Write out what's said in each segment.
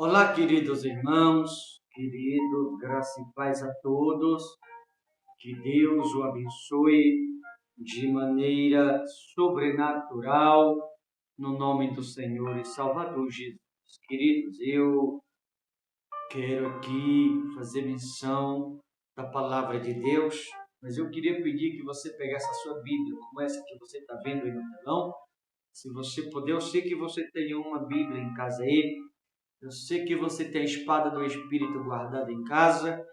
Olá, queridos irmãos, queridos, graça e paz a todos. Que Deus o abençoe de maneira sobrenatural, no nome do Senhor e Salvador Jesus. Queridos, eu quero aqui fazer menção da palavra de Deus, mas eu queria pedir que você pegasse a sua Bíblia, como essa que você está vendo aí no telão. Se você puder, eu sei que você tem uma Bíblia em casa aí. Eu sei que você tem a espada do Espírito guardada em casa.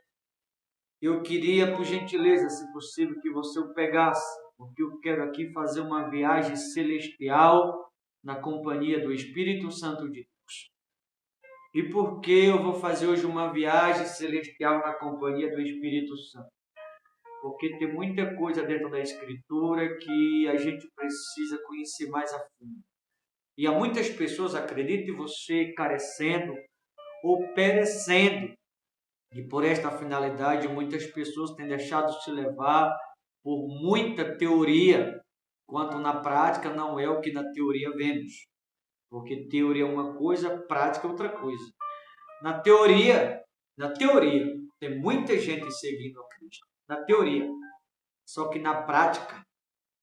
Eu queria, por gentileza, se possível, que você o pegasse, porque eu quero aqui fazer uma viagem celestial na companhia do Espírito Santo de Deus. E por que eu vou fazer hoje uma viagem celestial na companhia do Espírito Santo? Porque tem muita coisa dentro da Escritura que a gente precisa conhecer mais a fundo. E há muitas pessoas, acredite você, carecendo ou perecendo. E por esta finalidade, muitas pessoas têm deixado se levar por muita teoria, quanto na prática não é o que na teoria vemos. Porque teoria é uma coisa, prática é outra coisa. Na teoria, tem muita gente seguindo a Cristo. Na teoria. Só que na prática,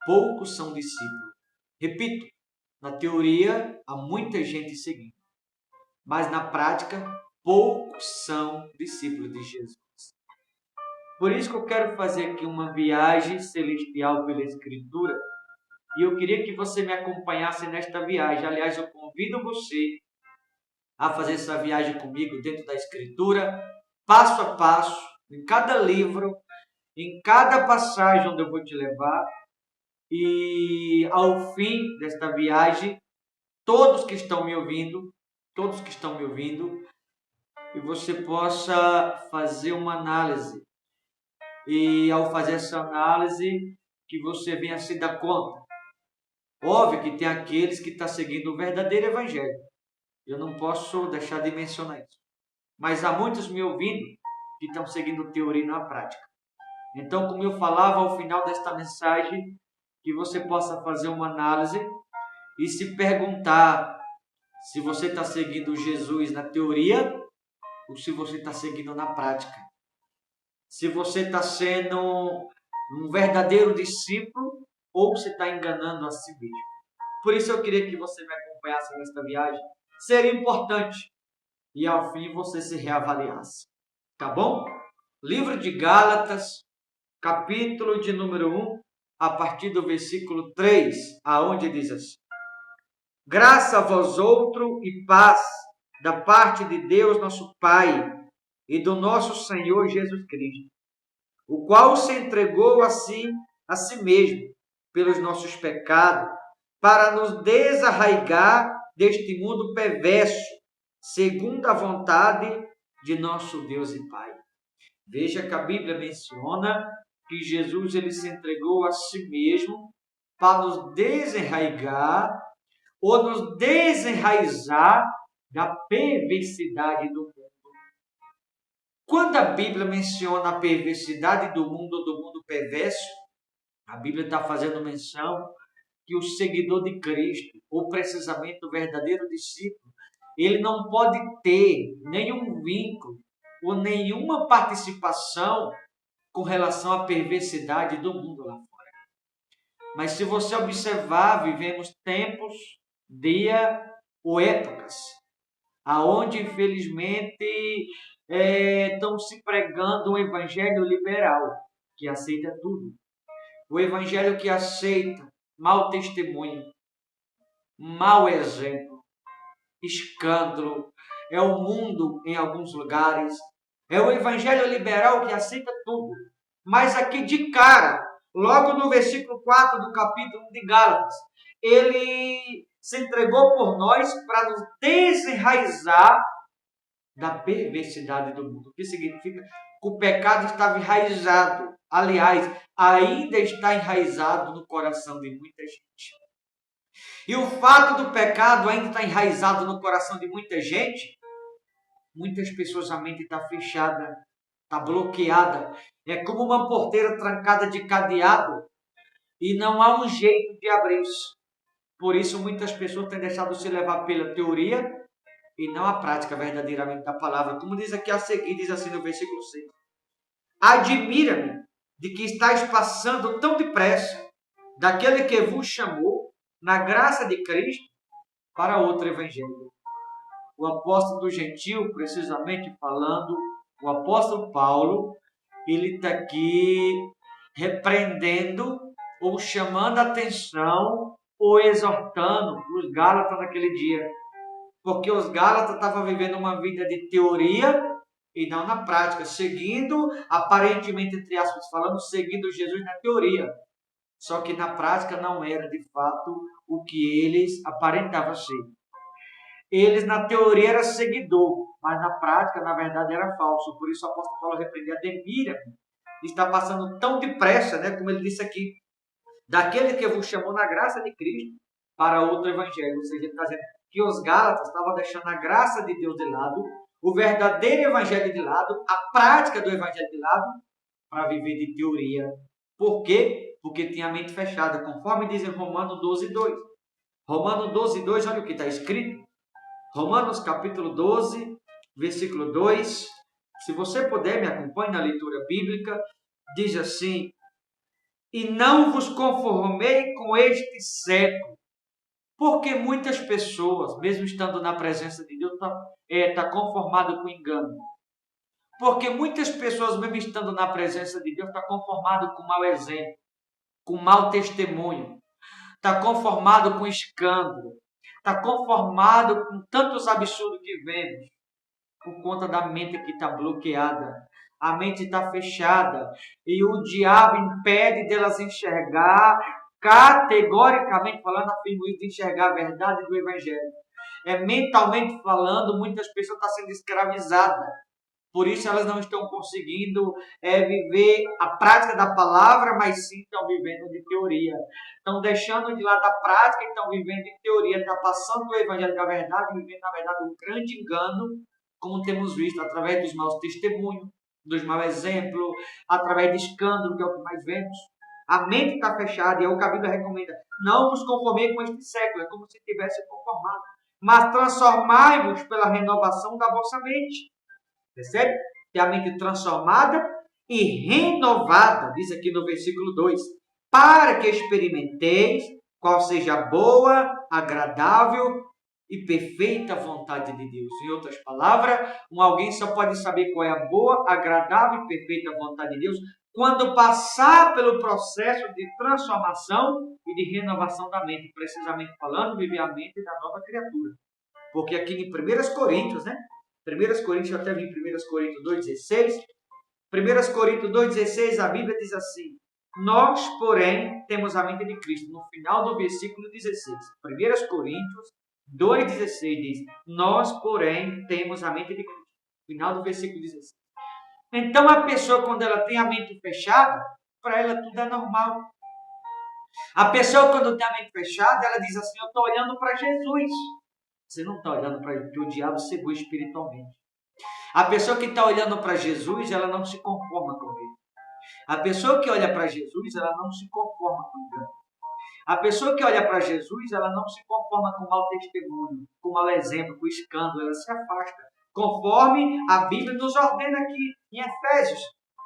poucos são discípulos. Repito, na teoria há muita gente seguindo. Mas na prática, poucos são discípulos de Jesus. Por isso que eu quero fazer aqui uma viagem celestial pela Escritura. E eu queria que você me acompanhasse nesta viagem. Aliás, eu convido você a fazer essa viagem comigo dentro da Escritura, passo a passo, em cada livro, em cada passagem onde eu vou te levar. E ao fim desta viagem, todos que estão me ouvindo, e você possa fazer uma análise. E ao fazer essa análise, que você venha se dar conta. Óbvio que tem aqueles que estão seguindo o verdadeiro evangelho. Eu não posso deixar de mencionar isso. Mas há muitos me ouvindo que estão seguindo teoria na prática. Então, como eu falava ao final desta mensagem, que você possa fazer uma análise e se perguntar se você está seguindo Jesus na teoria ou se você está seguindo na prática. Se você está sendo um verdadeiro discípulo ou se está enganando a si mesmo. Por isso eu queria que você me acompanhasse nesta viagem. Seria importante. E ao fim você se reavaliasse. Tá bom? Livro de Gálatas, capítulo de número 1, a partir do versículo 3, aonde diz assim: Graça a vós outro e paz da parte de Deus nosso Pai e do nosso Senhor Jesus Cristo, o qual se entregou a si mesmo pelos nossos pecados, para nos desarraigar deste mundo perverso, segundo a vontade de nosso Deus e Pai. Veja que a Bíblia menciona que Jesus ele se entregou a si mesmo para nos desenraigar ou nos desenraizar da perversidade do mundo. Quando a Bíblia menciona a perversidade do mundo perverso, a Bíblia está fazendo menção que o seguidor de Cristo, ou precisamente o verdadeiro discípulo, ele não pode ter nenhum vínculo ou nenhuma participação com relação à perversidade do mundo lá fora. Mas se você observar, vivemos tempos, dia ou épocas, aonde infelizmente estão se pregando um evangelho liberal, que aceita tudo. O evangelho que aceita mau testemunho, mau exemplo, escândalo, é o mundo em alguns lugares, é o evangelho liberal que aceita tudo. Mas aqui de cara, logo no versículo 4 do capítulo 1 de Gálatas, ele se entregou por nós para nos desenraizar da perversidade do mundo. O que significa que o pecado estava enraizado. Aliás, ainda está enraizado no coração de muita gente. E o fato do pecado ainda estar enraizado no coração de muita gente, muitas pessoas a mente está fechada, está bloqueada. É como uma porteira trancada de cadeado e não há um jeito de abrir isso. Por isso, muitas pessoas têm deixado se levar pela teoria e não a prática verdadeiramente da palavra. Como diz aqui a seguir, diz assim no versículo 6. Admira-me de que estáis passando tão depressa daquele que vos chamou na graça de Cristo para outro evangelho. O apóstolo do gentil, precisamente falando, o apóstolo Paulo, ele está aqui repreendendo ou chamando a atenção ou exortando os Gálatas naquele dia. Porque os Gálatas estavam vivendo uma vida de teoria e não na prática, seguindo, aparentemente, entre aspas, falando, seguindo Jesus na teoria. Só que na prática não era de fato o que eles aparentavam ser. Eles na teoria eram seguidor, mas na prática, na verdade, era falso. Por isso o apóstolo Paulo repreendeu: admira-me, está passando tão depressa, né, como ele disse aqui, daquele que vos chamou na graça de Cristo para outro evangelho. Ou seja, ele está dizendo que os Gálatas estavam deixando a graça de Deus de lado, o verdadeiro evangelho de lado, a prática do evangelho de lado, para viver de teoria. Por quê? Porque tinha a mente fechada, conforme diz em Romanos 12:2. Romanos 12:2, olha o que está escrito. Romanos capítulo 12, versículo 2. Se você puder, me acompanhe na leitura bíblica. Diz assim: e não vos conformei com este século. Porque muitas pessoas, mesmo estando na presença de Deus, tá conformado com engano. Porque muitas pessoas, mesmo estando na presença de Deus, estão conformado com mau exemplo, com mau testemunho, está conformado com escândalo, está conformado com tantos absurdos que vemos, por conta da mente que está bloqueada. A mente está fechada e o diabo impede delas enxergar, categoricamente falando, afirmo isso, de enxergar a verdade do Evangelho. Mentalmente falando, muitas pessoas estão sendo escravizadas. Por isso elas não estão conseguindo viver a prática da palavra, mas sim estão vivendo de teoria. Estão deixando de lado a prática e estão vivendo de teoria. Estão passando o Evangelho da verdade, vivendo, na verdade, um grande engano, como temos visto, através dos maus testemunhos, dos maus exemplos, através de escândalo, que é o que mais vemos. A mente está fechada e é o que a Bíblia recomenda. Não vos conformei com este século, é como se tivesse conformado. Mas transformai-vos pela renovação da vossa mente. Percebe? Tem a mente transformada e renovada, diz aqui no versículo 2, para que experimenteis qual seja a boa, agradável e perfeita vontade de Deus. Em outras palavras, alguém só pode saber qual é a boa, agradável e perfeita vontade de Deus quando passar pelo processo de transformação e de renovação da mente, precisamente falando, viver a mente da nova criatura. Porque aqui em 1 Coríntios, né? 1 Coríntios, até em 1 Coríntios 2,16, 1 Coríntios 2,16, a Bíblia diz assim: nós, porém, temos a mente de Cristo. No final do versículo 16. 1 Coríntios 2,16 diz: nós, porém, temos a mente de Cristo. Final do versículo 16. Então, a pessoa, quando ela tem a mente fechada, para ela tudo é normal. A pessoa, quando tem a mente fechada, ela diz assim: eu estou olhando para Jesus. Você não está olhando para ele, porque o diabo cegou espiritualmente. A pessoa que está olhando para Jesus, ela não se conforma com ele. A pessoa que olha para Jesus, ela não se conforma com o engano. A pessoa que olha para Jesus, ela não se conforma com o mau testemunho, com o mau exemplo, com o escândalo, ela se afasta. Conforme a Bíblia nos ordena aqui em Efésios.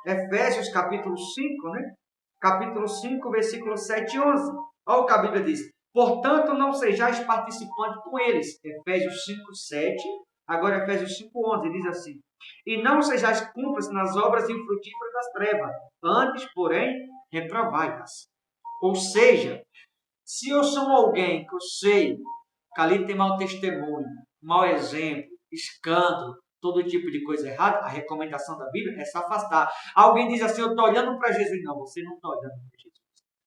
Efésios capítulo 5, né? Capítulo 5, versículo 7 e 11. Olha o que a Bíblia diz. Portanto, não sejais participantes com eles. Efésios 5, 7. Agora Efésios 5, 11. Diz assim. E não sejais cúmplices nas obras infrutíferas das trevas. Antes, porém, reprovai-as. Ou seja, se eu sou alguém que eu sei que ali tem mau testemunho, mau exemplo, escândalo, todo tipo de coisa errada, a recomendação da Bíblia é se afastar. Alguém diz assim, eu estou olhando para Jesus. Não, você não está olhando para Jesus.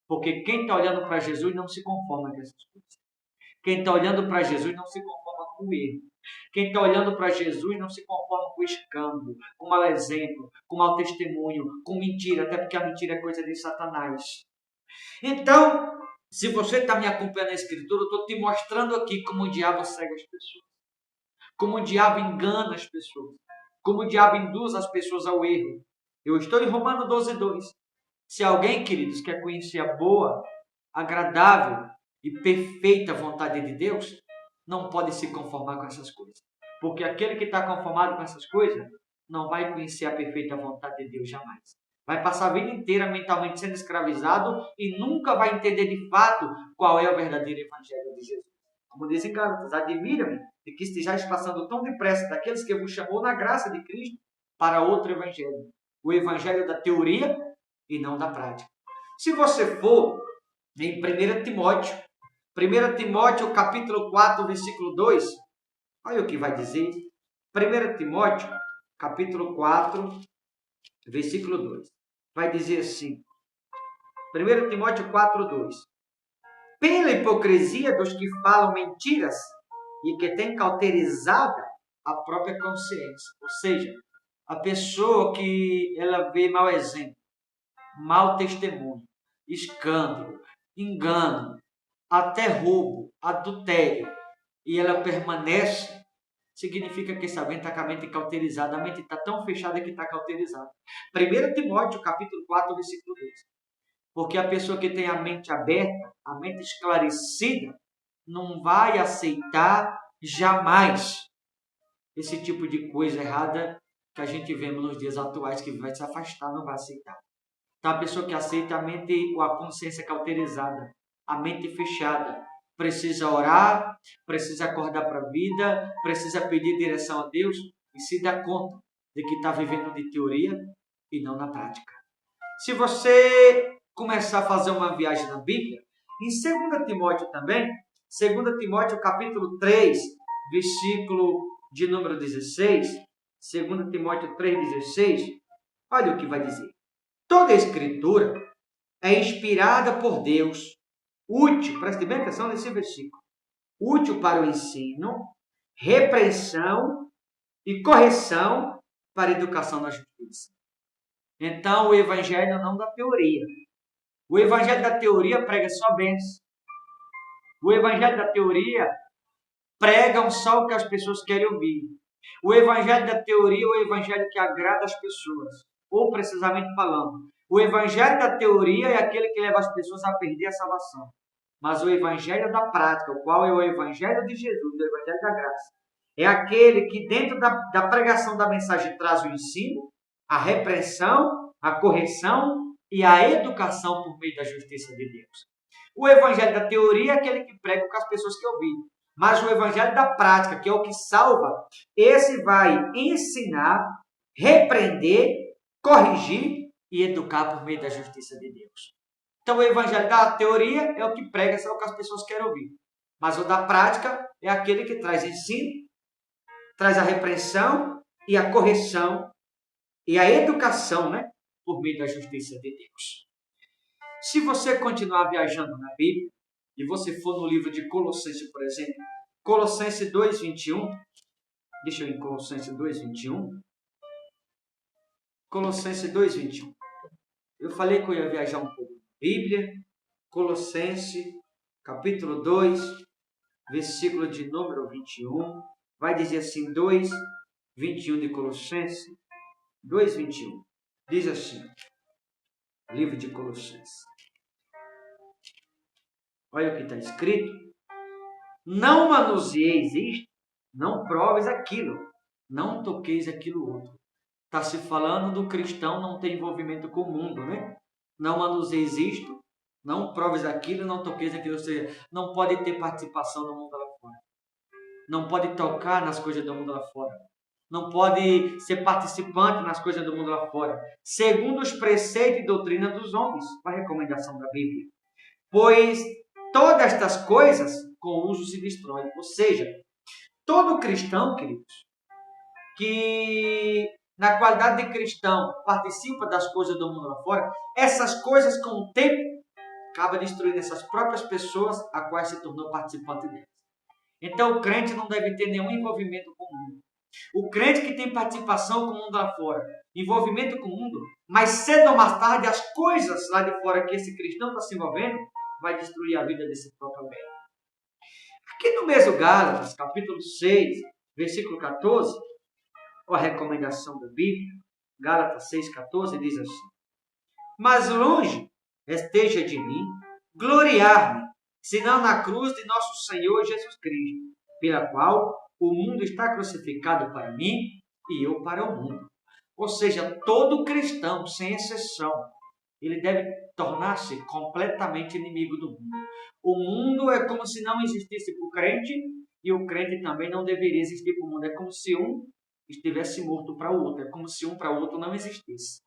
Porque quem está olhando para Jesus não se conforma com essas coisas. Quem está olhando para Jesus não se conforma com o erro. Quem está olhando para Jesus não se conforma com o escândalo, com mau exemplo, com mau testemunho, com mentira, até porque a mentira é coisa de Satanás. Então, se você está me acompanhando na Escritura, eu estou te mostrando aqui como o diabo cega as pessoas, como o diabo engana as pessoas, como o diabo induz as pessoas ao erro. Eu estou em Romanos 12:2. Se alguém, queridos, quer conhecer a boa, agradável e perfeita vontade de Deus, não pode se conformar com essas coisas. Porque aquele que está conformado com essas coisas não vai conhecer a perfeita vontade de Deus jamais. Vai passar a vida inteira mentalmente sendo escravizado e nunca vai entender de fato qual é o verdadeiro evangelho de Jesus. Como dizem Gálatas, admira-me de que estejais passando tão depressa daqueles que vos chamou na graça de Cristo para outro evangelho. O evangelho da teoria e não da prática. Se você for em 1 Timóteo, 1 Timóteo capítulo 4, versículo 2, olha o que vai dizer. 1 Timóteo capítulo 4, versículo 2. Vai dizer assim, 1 Timóteo 4, 2. Pela hipocrisia dos que falam mentiras e que têm cauterizada a própria consciência. Ou seja, a pessoa que ela vê mau exemplo, mau testemunho, escândalo, engano, até roubo, adultério, e ela permanece, significa que essa mente está com a mente cauterizada, a mente está tão fechada que está cauterizada. 1 Timóteo, capítulo 4, versículo 2. Porque a pessoa que tem a mente aberta, a mente esclarecida, não vai aceitar jamais esse tipo de coisa errada que a gente vê nos dias atuais, que vai se afastar, não vai aceitar. Então, a pessoa que aceita a mente ou a consciência cauterizada, a mente fechada, precisa orar, precisa acordar para a vida, precisa pedir direção a Deus e se dar conta de que está vivendo de teoria e não na prática. Se você começar a fazer uma viagem na Bíblia, em 2 Timóteo também, 2 Timóteo capítulo 3, versículo de número 16, 2 Timóteo 3,16, olha o que vai dizer. Toda a Escritura é inspirada por Deus, útil, preste bem atenção nesse versículo, útil para o ensino, repreensão e correção para a educação na justiça. Então, o Evangelho não da teoria. O Evangelho da teoria prega só bênção. O Evangelho da teoria prega só o que as pessoas querem ouvir. O Evangelho da teoria é o Evangelho que agrada as pessoas. Ou, precisamente falando, o Evangelho da teoria é aquele que leva as pessoas a perder a salvação. Mas o Evangelho da prática, o qual é o Evangelho de Jesus, o Evangelho da graça, é aquele que dentro da pregação da mensagem traz o ensino, a repreensão, a correção e a educação por meio da justiça de Deus. O Evangelho da teoria é aquele que prega o que as pessoas querem ouvir. Mas o Evangelho da prática, que é o que salva, esse vai ensinar, repreender, corrigir e educar por meio da justiça de Deus. Então, o Evangelho da teoria é o que prega, só o que as pessoas querem ouvir. Mas o da prática é aquele que traz ensino, traz a repreensão e a correção e a educação, né, por meio da justiça de Deus. Se você continuar viajando na Bíblia, e você for no livro de Colossenses, por exemplo, Colossenses 2:21, deixa eu ir em Colossenses 2:21. Colossenses 2:21. Eu falei que eu ia viajar um pouco na Bíblia. Colossenses, capítulo 2, versículo de número 21. Vai dizer assim, 2:21 de Colossenses. 2:21. Diz assim, livro de Colossenses. Olha o que está escrito. Não manuseis isto, não proves aquilo, não toqueis aquilo outro. Está se falando do cristão não ter envolvimento com o mundo, né? Não manuseis isto, não proves aquilo, não toqueis aquilo. Ou seja, não pode ter participação no mundo lá fora. Não pode tocar nas coisas do mundo lá fora. Não pode ser participante nas coisas do mundo lá fora. Segundo os preceitos e doutrina dos homens. A recomendação da Bíblia. Pois todas estas coisas com uso se destroem. Ou seja, todo cristão, queridos, que na qualidade de cristão participa das coisas do mundo lá fora, essas coisas com o tempo acaba destruindo essas próprias pessoas a quais se tornou participante delas. Então o crente não deve ter nenhum envolvimento com o mundo. O crente que tem participação com o mundo lá fora, envolvimento com o mundo, mas cedo ou mais tarde as coisas lá de fora que esse cristão está se envolvendo, vai destruir a vida desse próprio bem. Aqui no mesmo Gálatas, capítulo 6, versículo 14, a recomendação da Bíblia, Gálatas 6,14, diz assim: Mas longe esteja de mim gloriar-me, senão na cruz de nosso Senhor Jesus Cristo, pela qual O mundo está crucificado para mim e eu para o mundo. Ou seja, todo cristão, sem exceção, ele deve tornar-se completamente inimigo do mundo. O mundo é como se não existisse para o crente e o crente também não deveria existir para o mundo. É como se um estivesse morto para o outro. É como se um para o outro não existisse.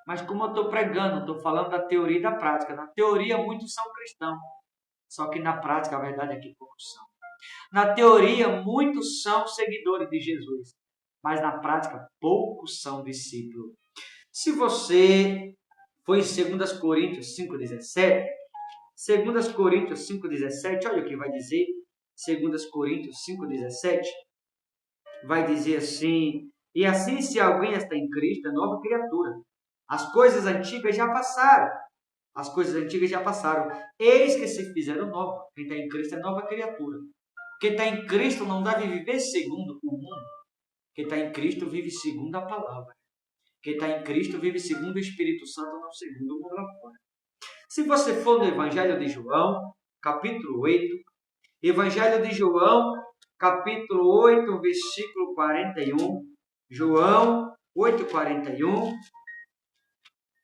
Mas como eu estou pregando, estou falando da teoria e da prática. Na teoria, muitos são cristãos. Só que na prática, a verdade é que poucos são. Na teoria, muitos são seguidores de Jesus. Mas na prática, poucos são discípulos. Se você for em 2 Coríntios 5,17, 2 Coríntios 5,17, olha o que vai dizer. 2 Coríntios 5,17 vai dizer assim: e assim, se alguém está em Cristo, é nova criatura. As coisas antigas já passaram. As coisas antigas já passaram. Eis que se fizeram novas. Quem está em Cristo é nova criatura. Quem está em Cristo não deve viver segundo o mundo. Quem está em Cristo vive segundo a palavra. Quem está em Cristo vive segundo o Espírito Santo, não segundo o mundo lá fora. Se você for no Evangelho de João, capítulo 8, Evangelho de João, capítulo 8, versículo 41, João 8,41,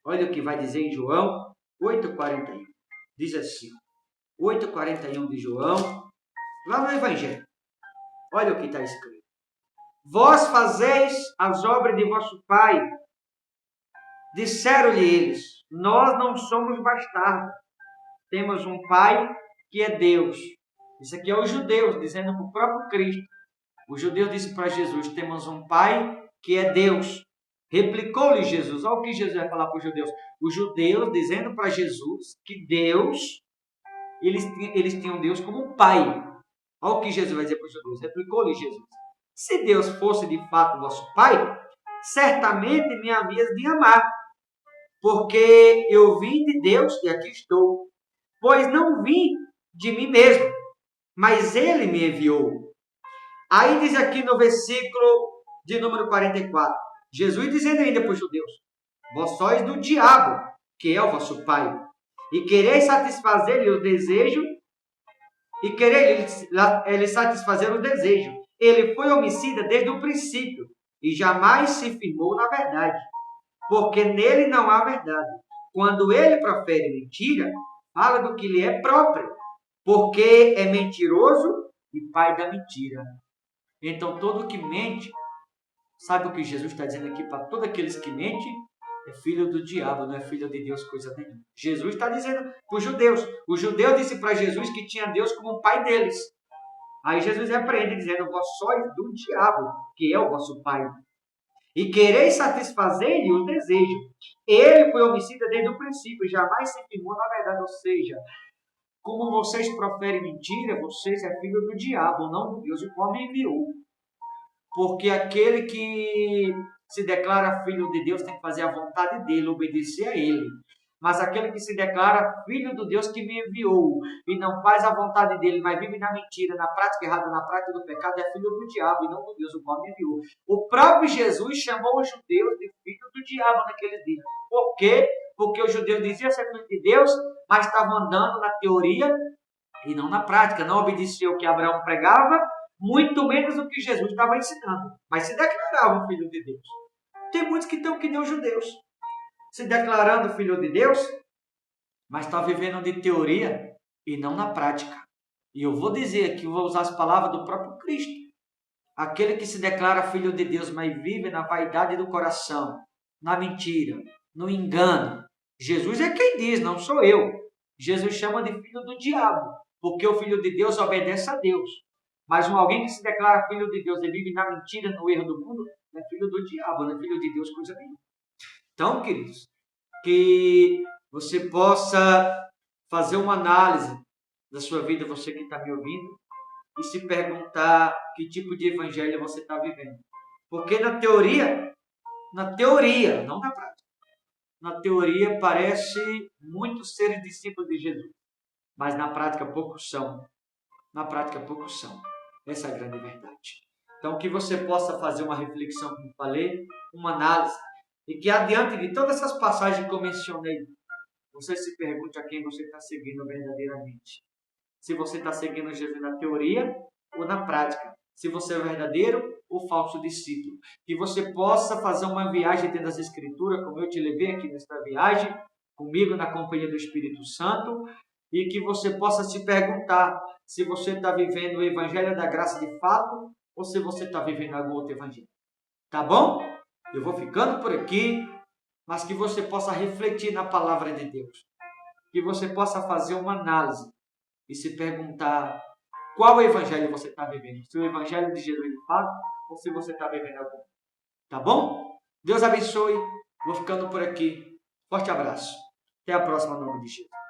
olha o que vai dizer em João 8,41, diz assim, 8,41 de João, lá no Evangelho, olha o que está escrito. Vós fazeis as obras de vosso Pai. Disseram-lhe eles, nós não somos bastardos, temos um Pai que é Deus. Isso aqui é os judeus, dizendo para o próprio Cristo. O judeu disse para Jesus, temos um Pai que é Deus. Replicou-lhe Jesus, olha o que Jesus vai falar para os judeus. Os judeus dizendo para Jesus que Deus, eles tinham Deus como um Pai. Olha o que Jesus vai dizer para os judeus. Replicou-lhe Jesus, se Deus fosse de fato vosso Pai, certamente me havias de amar, porque eu vim de Deus e aqui estou. Pois não vim de mim mesmo, mas Ele me enviou. Aí diz aqui no versículo de número 44, Jesus dizendo ainda para os judeus, vós sois do diabo, que é o vosso pai, e quereis satisfazer-lhe o desejo, e quereis ele satisfazer o desejo. Ele foi homicida desde o princípio, e jamais se firmou na verdade, porque nele não há verdade. Quando ele profere mentira, fala do que lhe é próprio, porque é mentiroso e pai da mentira. Então, todo que mente, sabe o que Jesus está dizendo aqui para todos aqueles que mentem? É filho do diabo, não é filho de Deus, coisa nenhuma. Jesus está dizendo para os judeus. O judeu disse para Jesus que tinha Deus como pai deles. Aí Jesus repreende, dizendo, vós sois do diabo, que é o vosso pai. E quereis satisfazer-lhe os desejos. Ele foi homicida desde o princípio, jamais se firmou na verdade. Ou seja, como vocês proferem mentira, vocês é filho do diabo, não do Deus, o qual me enviou. Porque aquele que se declara filho de Deus tem que fazer a vontade dele, obedecer a ele. Mas aquele que se declara filho do Deus que me enviou e não faz a vontade dele, mas vive na mentira, na prática errada, na prática do pecado, é filho do diabo e não do Deus, o qual me enviou. O próprio Jesus chamou os judeus de filho do diabo naquele dia. Por quê? Porque os judeus diziam ser filho de Deus, mas estavam andando na teoria e não na prática. Não obedeciam o que Abraão pregava, muito menos o que Jesus estava ensinando. Mas se declaravam filho de Deus. Tem muitos que estão que nem os judeus, se declarando filho de Deus, mas está vivendo de teoria e não na prática. E eu vou dizer aqui, vou usar as palavras do próprio Cristo. Aquele que se declara filho de Deus, mas vive na vaidade do coração, na mentira, no engano. Jesus é quem diz, não sou eu. Jesus chama de filho do diabo, porque o filho de Deus obedece a Deus. Mas alguém que se declara filho de Deus e vive na mentira, no erro do mundo, é filho do diabo, não é filho de Deus, coisa nenhuma. Então, queridos, que você possa fazer uma análise da sua vida, você que está me ouvindo, e se perguntar que tipo de evangelho você está vivendo. Porque na teoria, não na prática, na teoria parece muitos serem discípulos de Jesus, mas na prática poucos são. Na prática poucos são. Essa é a grande verdade. Então, que você possa fazer uma reflexão, como falei, uma análise, e que adiante de todas essas passagens que eu mencionei, você se pergunte a quem você está seguindo verdadeiramente. Se você está seguindo Jesus na teoria ou na prática. se você é verdadeiro ou falso discípulo. Que você possa fazer uma viagem dentro das Escrituras, como eu te levei aqui nesta viagem, comigo na companhia do Espírito Santo, e que você possa se perguntar se você está vivendo o Evangelho da Graça de fato ou se você está vivendo algum outro Evangelho. Tá bom? Eu vou ficando por aqui, mas que você possa refletir na palavra de Deus. Que você possa fazer uma análise e se perguntar qual Evangelho você está vivendo. Se o Evangelho de Jesus de fato ou se você está vivendo algum. Tá bom? Deus abençoe. Vou ficando por aqui. Forte abraço. Até a próxima, em nome de Jesus.